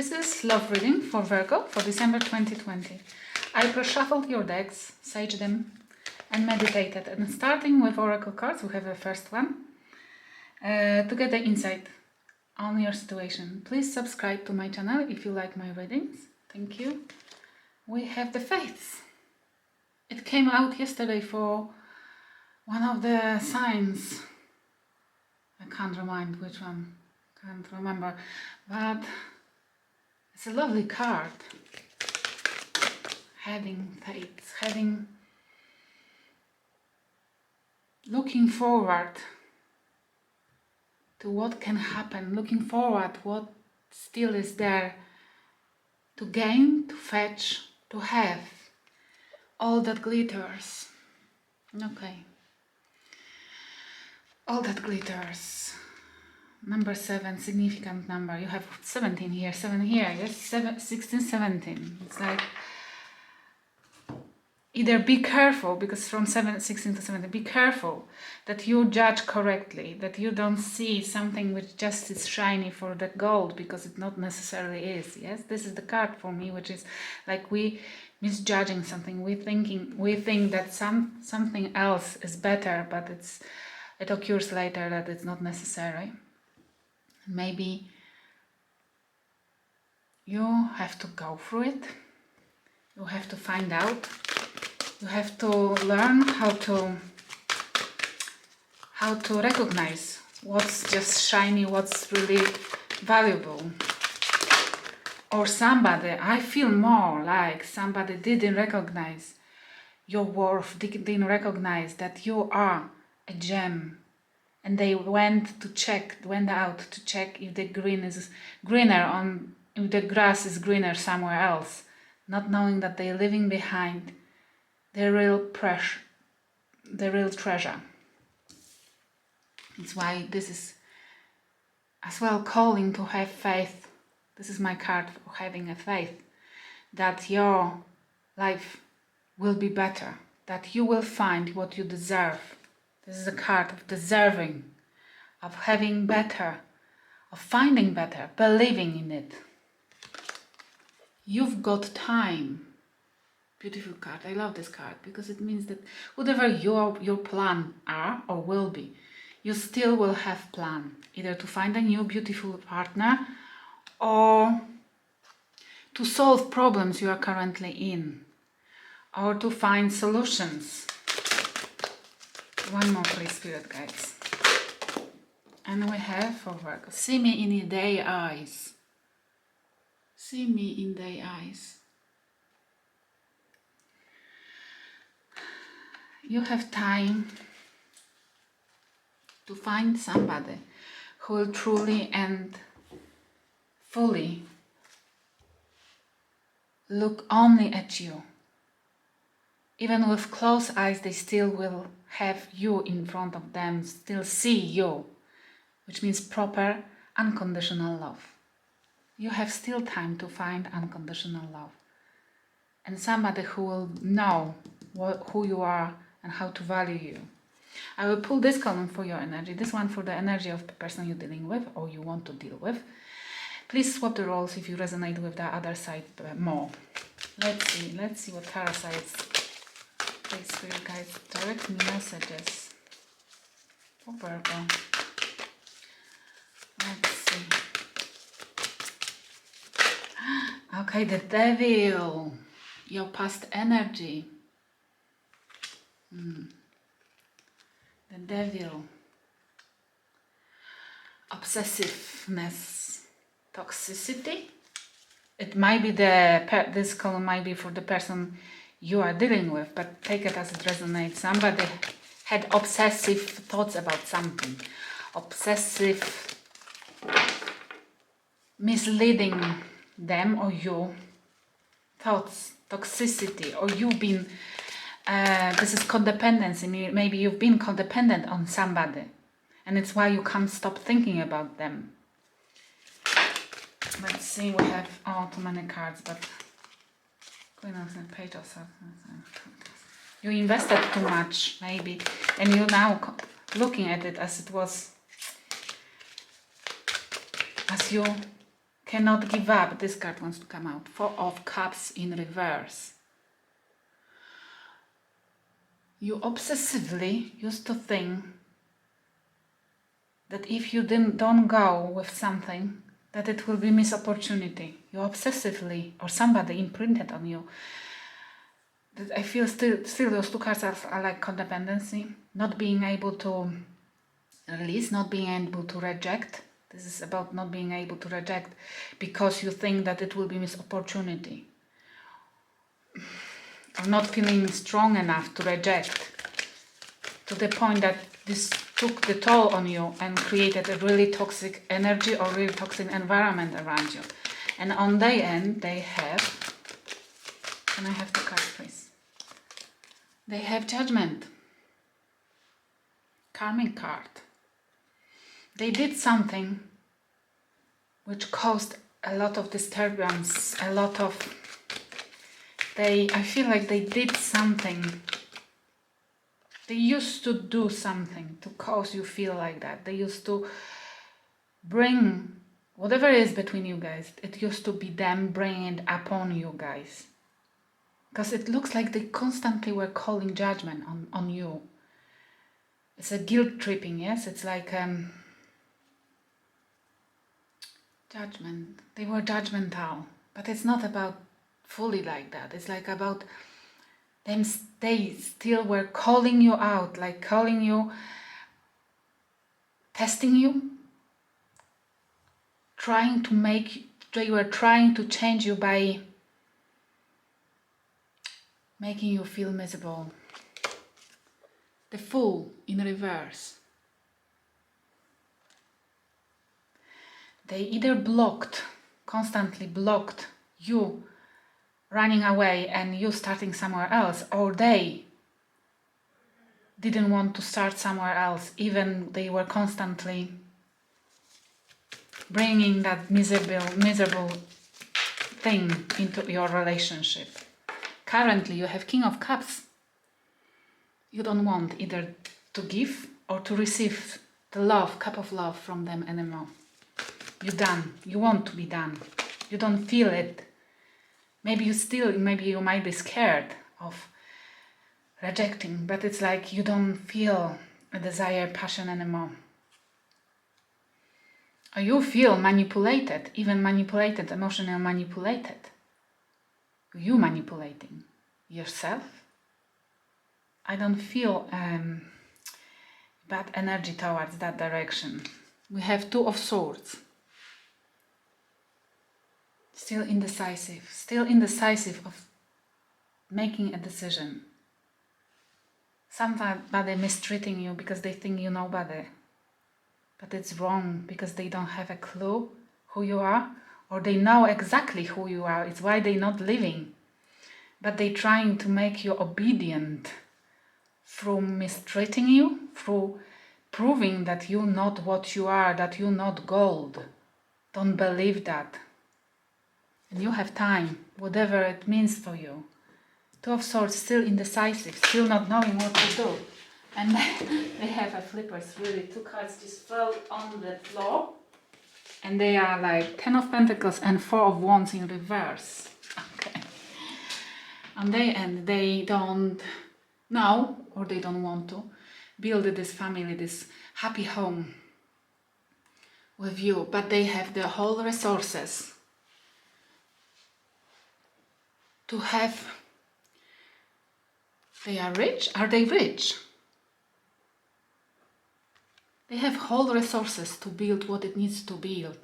This is love reading for Virgo for December 2020. I pre-shuffled your decks, saged them, and meditated. And starting with oracle cards, we have the first one. To get the insight on your situation, please subscribe to my channel if you like my readings. Thank you. We have the Faiths. It came out yesterday for one of the signs. I can't remind which one. Can't remember. But it's a lovely card. Having faith, looking forward to what can happen, looking forward what still is there to gain, to fetch, to have. All that glitters. Okay. All that glitters. Number 7, significant number. You have 17 here, 7 here. Yes, 16, 17. It's like either be careful, because from 16 to 17, be careful that you judge correctly, that you don't see something which just is shiny for the gold, because it not necessarily is. Yes, this is the card for me, which is like we misjudging something. We think that something else is better, but it occurs later that it's not necessary. Maybe you have to go through it. You have to find out. You have to learn how to recognize what's just shiny, what's really valuable. Or somebody, I feel more like somebody didn't recognize your worth, didn't recognize that you are a gem. And they went out to check if the green is greener if the grass is greener somewhere else, not knowing that they're leaving behind the real treasure. It's why this is as well calling to have faith. This is my card for having a faith that your life will be better, that you will find what you deserve. This is a card of deserving, of having better, of finding better, believing in it. You've got time. Beautiful card. I love this card because it means that whatever your plan are or will be, you still will have plan. Either to find a new beautiful partner or to solve problems you are currently in, or to find solutions. One more, please, Spirit Guides. And we have for Virgo, see me in their eyes. See me in their eyes. You have time to find somebody who will truly and fully look only at you. Even with closed eyes, they still will have you in front of them, still see you, which means proper unconditional love. You have still time to find unconditional love. And somebody who will know who you are and how to value you. I will pull this column for your energy, this one for the energy of the person you're dealing with or you want to deal with. Please swap the roles if you resonate with the other side more. Let's see what tarot sides. Please, Spirit Guides, direct me messages for Virgo. Let's see. Okay, the Devil, your past energy. The Devil, obsessiveness, toxicity. It might be this column might be for the person you are dealing with, but take it as it resonates. Somebody had obsessive thoughts about something, obsessive, misleading them or you, thoughts, toxicity, or you've been, this is codependency, maybe you've been codependent on somebody, and it's why you can't stop thinking about them. Let's see, we have too many cards, but Queen of the Page of Swords. You invested too much, maybe, and you're now looking at it as it was, as you cannot give up. This card wants to come out. Four of Cups in reverse. You obsessively used to think that if you don't go with something, that it will be missed opportunity. You obsessively, or somebody imprinted on you. That I feel still those two cards are like codependency, not being able to release, not being able to reject. This is about not being able to reject because you think that it will be missed opportunity. Or not feeling strong enough to reject, to the point that this took the toll on you and created a really toxic energy or really toxic environment around you. And on their end, they have, can I have the card please? They have Judgment. Karmic card. They did something which caused a lot of disturbance, a lot of, I feel like they did something. They used to do something to cause you feel like that. They used to bring whatever is between you guys. It used to be them bringing it upon you guys. Because it looks like they constantly were calling judgment on you. It's a guilt tripping, yes? It's like judgment. They were judgmental. But it's not about fully like that. It's like about them, they still were calling you out, like calling you, testing you, they were trying to change you by making you feel miserable. The Fool in reverse. They either constantly blocked you running away and you starting somewhere else, or they didn't want to start somewhere else, even they were constantly bringing that miserable thing into your relationship. Currently you have King of Cups. You don't want either to give or to receive the love, cup of love from them anymore. You're done. You want to be done. You don't feel it. Maybe you might be scared of rejecting, but it's like you don't feel a desire, passion anymore. Or you feel manipulated, even manipulated, emotionally manipulated. You manipulating yourself. I don't feel bad energy towards that direction. We have Two of Swords. Still indecisive of making a decision. Somebody mistreating you because they think you know better. But it's wrong because they don't have a clue who you are, or they know exactly who you are. It's why they're not living. But they're trying to make you obedient through mistreating you, through proving that you're not what you are, that you're not gold. Don't believe that. And you have time, whatever it means for you. Two of Swords, still indecisive, still not knowing what to do. And they have a flippers, really. Two cards just fell on the floor. And they are like Ten of Pentacles and Four of Wands in reverse. Okay. On their end, they don't know, or they don't want to, build this family, this happy home with you. But they have the whole resources to have. They are rich. Are they rich? They have whole resources to build what it needs to build,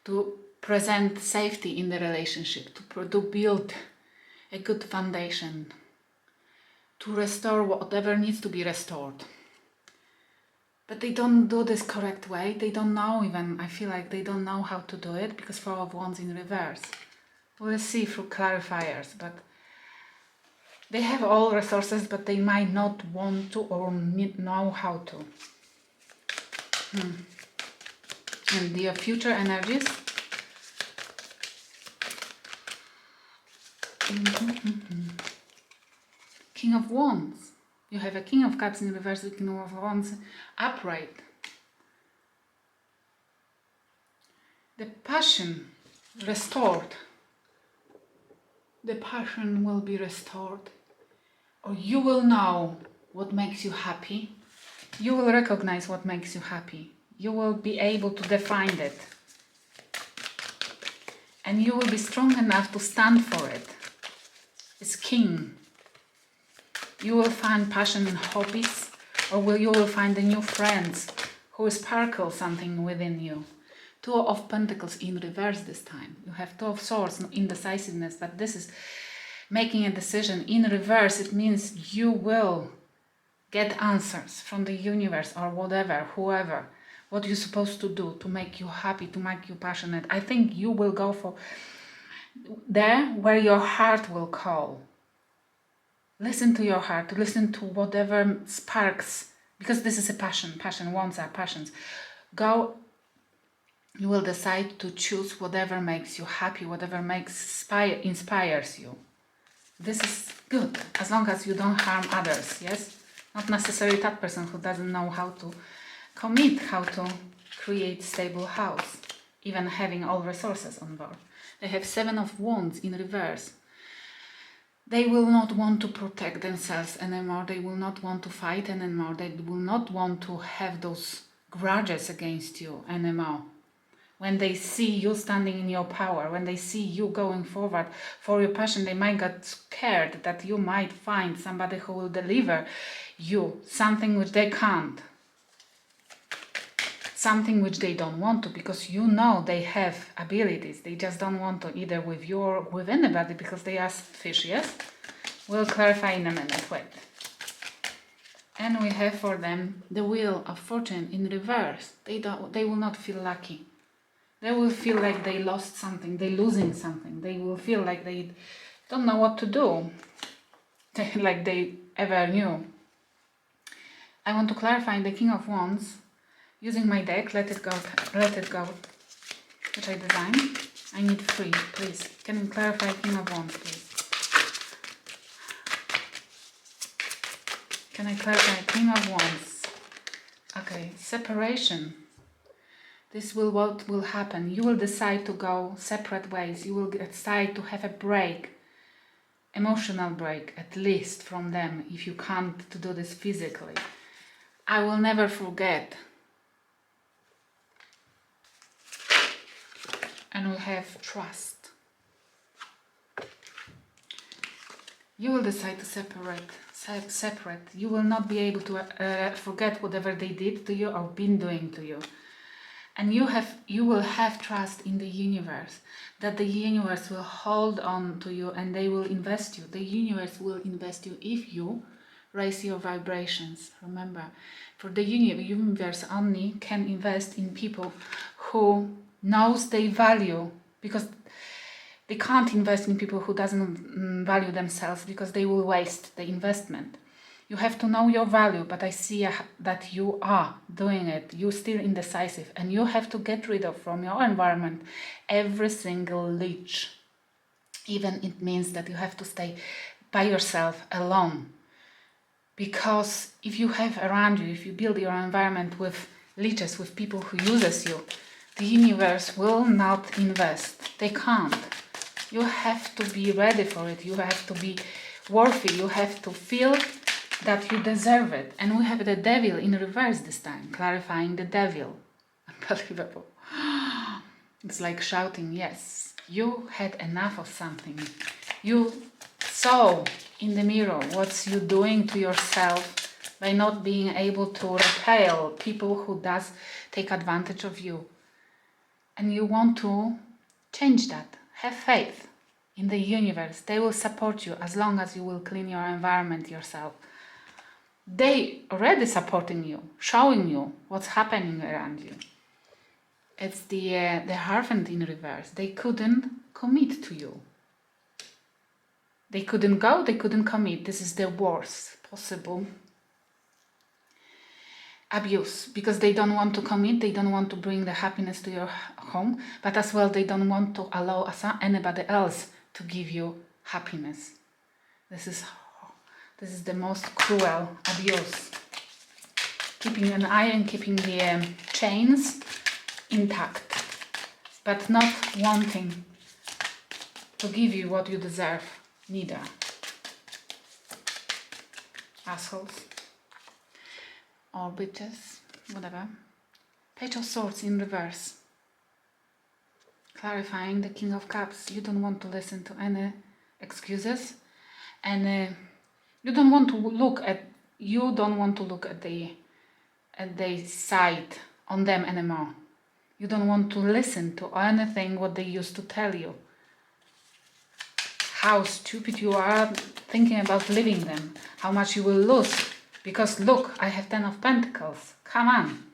to present safety in the relationship, to build a good foundation, to restore whatever needs to be restored. But they don't do this correct way. They don't know even, I feel like they don't know how to do it because Four of Wands in reverse. We'll see through clarifiers, but they have all resources, but they might not want to or know how to. And their future energies. King of Wands. You have a King of Cups in reverse, King of Wands upright. The passion restored. The passion will be restored. Or you will know what makes you happy. You will recognize what makes you happy. You will be able to define it. And you will be strong enough to stand for it. It's king. You will find passion in hobbies, or you will find a new friends who will sparkle something within you. Two of Pentacles in reverse this time. You have Two of Swords, indecisiveness, but this is making a decision in reverse. It means you will get answers from the universe or whatever, whoever, what you're supposed to do to make you happy, to make you passionate. I think you will go for there where your heart will call. Listen to your heart, listen to whatever sparks, because this is a passion. Passion, wants are passions. Go, you will decide to choose whatever makes you happy, whatever inspires you. This is good, as long as you don't harm others, yes? Not necessarily that person who doesn't know how to commit, how to create stable house, even having all resources on board. They have Seven of Wands in reverse. They will not want to protect themselves anymore. They will not want to fight anymore. They will not want to have those grudges against you anymore. When they see you standing in your power, when they see you going forward for your passion, they might get scared that you might find somebody who will deliver you something which they can't. Something which they don't want to, because you know they have abilities. They just don't want to, either with you or with anybody, because they are fish, yes? We'll clarify in a minute, wait. And we have for them the Wheel of Fortune in reverse. They will not feel lucky. They will feel like they lost something, they're losing something. They will feel like they don't know what to do, like they ever knew. I want to clarify the King of Wands. Using my deck, let it go, which I designed. I need 3, please. Can you clarify King of Wands, please? Can I clarify King of Wands? Okay, separation. This will what will happen. You will decide to go separate ways. You will decide to have a break, emotional break, at least from them, if you can't to do this physically. I will never forget. And we have trust. You will decide to separate. You will not be able to forget whatever they did to you or been doing to you. And you will have trust in the universe, that the universe will hold on to you and they will invest you. The universe will invest you if you raise your vibrations. Remember, for the universe only can invest in people who knows their value, because they can't invest in people who doesn't value themselves, because they will waste the investment. You have to know your value, but I see that you are doing it. You're still indecisive, and you have to get rid of from your environment every single leech. Even it means that you have to stay by yourself alone. Because if you have around you, if you build your environment with leeches, with people who uses you, the universe will not invest. They can't. You have to be ready for it. You have to be worthy. You have to feel that you deserve it. And we have the Devil in reverse this time, clarifying the Devil. Unbelievable. It's like shouting, yes, you had enough of something. You saw in the mirror what you're doing to yourself by not being able to repel people who does take advantage of you. And you want to change that. Have faith in the universe. They will support you as long as you will clean your environment yourself. They already supporting you, showing you what's happening around you. It's the Hierophant in reverse. They couldn't commit to you. They couldn't go, they couldn't commit. This is the worst possible abuse, because they don't want to commit, they don't want to bring the happiness to your home, but as well they don't want to allow anybody else to give you happiness. This is the most cruel abuse. Keeping an eye and keeping the chains intact. but not wanting to give you what you deserve, neither. Assholes. Or bitches, whatever. Page of Swords in reverse. Clarifying the King of Cups. You don't want to listen to any excuses, and you don't want to look at the side on them anymore. You don't want to listen to anything what they used to tell you. How stupid you are thinking about leaving them. How much you will lose. Because look, I have 10 of Pentacles. Come on.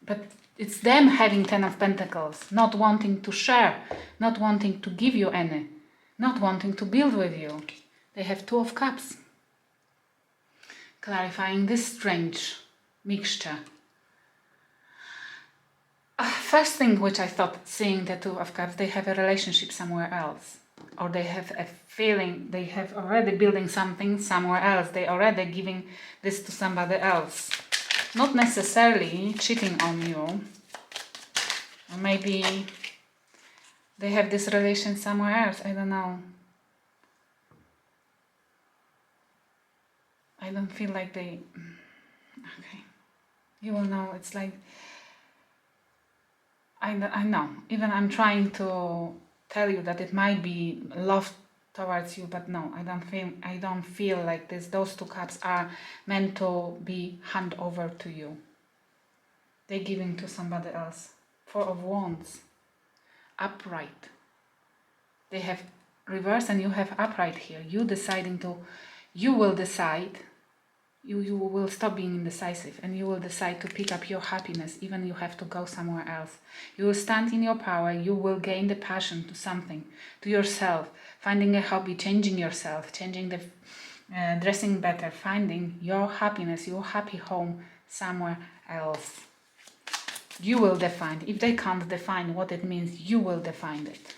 But it's them having 10 of Pentacles. Not wanting to share. Not wanting to give you any. Not wanting to build with you. They have 2 of Cups. Clarifying this strange mixture. First thing which I thought, seeing the 2 of Cups, they have a relationship somewhere else. Or they have a feeling they have already building something somewhere else. They already giving this to somebody else. Not necessarily cheating on you. Or maybe they have this relation somewhere else. I don't know. I don't feel like they... Okay. You will know. It's like... I know. Even I'm trying to tell you that it might be love towards you, but no, I don't feel like this. Those 2 cups are meant to be handed over to you. They're giving to somebody else. 4 of Wands. Upright. They have reverse and you have upright here. You will decide. You will stop being indecisive and you will decide to pick up your happiness, even you have to go somewhere else. You will stand in your power, you will gain the passion to something, to yourself, finding a hobby, changing yourself, changing the dressing better, finding your happiness, your happy home somewhere else. You will define. If they can't define what it means, you will define it.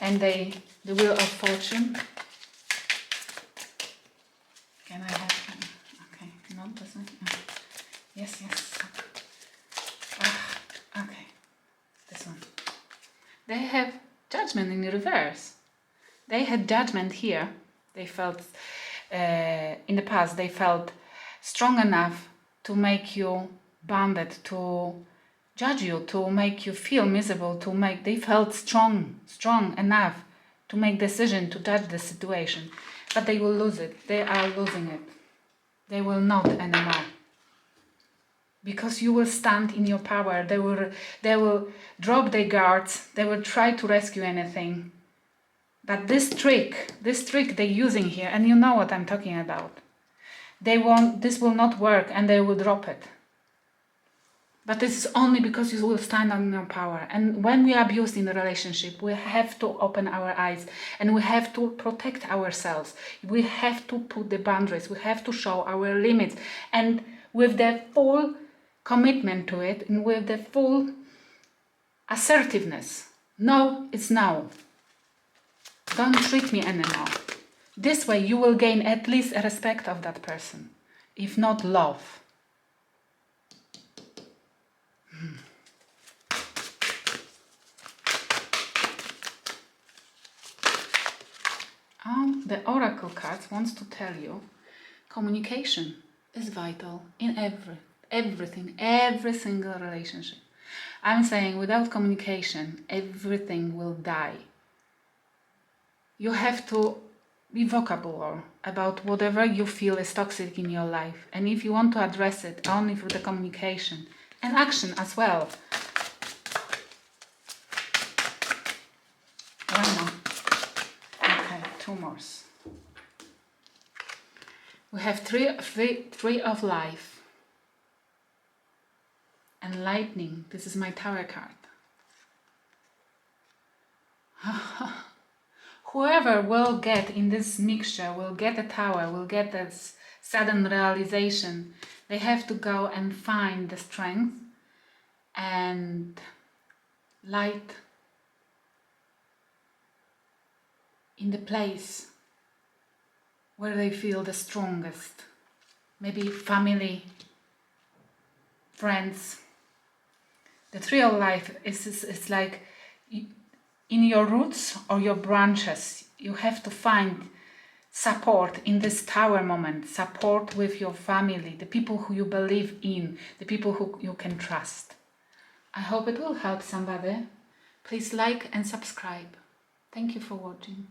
And the Wheel of Fortune. Can I have them? Okay, no, doesn't. Yes. Okay, this one. They have Judgment in reverse. They had judgment here. They felt, in the past, they felt strong enough to make you bounded, to judge you, to make you feel miserable, they felt strong enough to make decision to judge the situation. But they will lose it. They are losing it. They will not anymore. Because you will stand in your power. They will drop their guards. They will try to rescue anything. But this trick they're using here, and you know what I'm talking about. This will not work and they will drop it. But this is only because you will stand on your power. And when we are abused in a relationship, we have to open our eyes and we have to protect ourselves. We have to put the boundaries. We have to show our limits. And with the full commitment to it and with the full assertiveness. No, it's no. Don't treat me anymore. This way you will gain at least a respect of that person, if not love. The Oracle cards wants to tell you communication is vital in everything, every single relationship. I'm saying without communication, everything will die. You have to be vocal about whatever you feel is toxic in your life. And if you want to address it, only through the communication and action as well. Why not? Okay, 2 more. We have three of life. Enlightening. This is my Tower card. Whoever will get in this mixture, will get a Tower, will get this sudden realization. They have to go and find the strength and light in the place where they feel the strongest. Maybe family, friends, The tree of life is like in your roots or your branches. You have to find support in this tower moment, support with your family, the people who you believe in, the people who you can trust. I hope it will help somebody. Please like and subscribe. Thank you for watching.